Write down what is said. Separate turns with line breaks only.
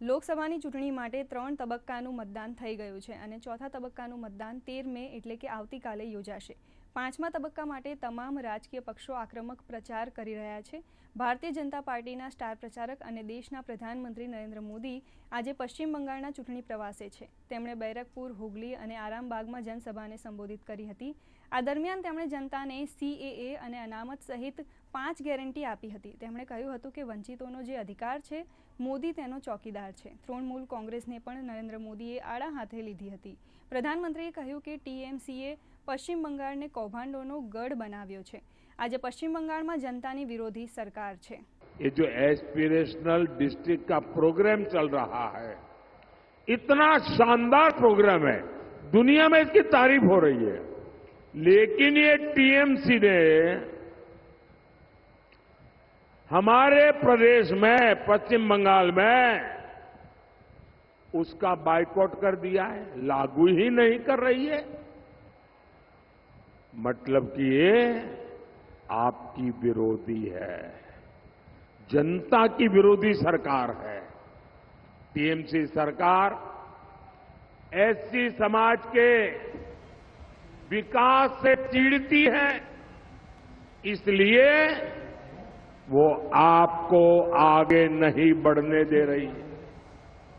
લોકસભાની ચૂંટણી માટે 3 તબક્કાનું મતદાન થઈ ગયું છે અને ચોથા તબક્કાનું મતદાન 13 મે એટલે કે આવતીકાલે યોજાશે। પાંચમા તબક્કા માટે તમામ રાજકીય પક્ષો આક્રમક પ્રચાર કરી રહ્યા છે। ભારતીય જનતા પાર્ટીના સ્ટાર પ્રચારક અને દેશના પ્રધાનમંત્રી નરેન્દ્ર મોદી આજે પશ્ચિમ બંગાળના ચૂંટણી પ્રવાસે છે। તેમણે बैरकपुर, हुगली અને આરામબાગમાં જનસભાને સંબોધિત કરી હતી। આ દરમિયાન તેમણે જનતાને CAA અને અનામત સહિત 5 ગેરંટી આપી હતી। તેમણે કહ્યું હતું કે વંચિતોનો જે અધિકાર છે, મોદી તેનો ચોકીદાર છે। તૃણમૂલ કોંગ્રેસને પણ નરેન્દ્ર મોદીએ આડા હાથે લીધી હતી। પ્રધાનમંત્રીએ કહ્યું કે TMCએ પશ્ચિમ બંગાળને કૌભાંડોનો ગઢ બનાવ્યો છે। આજે પશ્ચિમ બંगाળમાં जनतानी विरोधी सरकार है।
ये जो एस्पिरेशनल डिस्ट्रिक्ट का प्रोग्राम चल रहा है, इतना शानदार प्रोग्राम है, दुनिया में इसकी तारीफ हो रही है। लेकिन ये टीएमसी ने हमारे प्रदेश में, पश्चिम बंगाल में उसका बाइकआउट कर दिया है, लागू ही नहीं कर रही है। मतलब कि ये आपकी विरोधी है, जनता की विरोधी सरकार है। टीएमसी सरकार एससी समाज के विकास से चिढ़ती है, इसलिए वो आपको आगे नहीं बढ़ने दे रही है।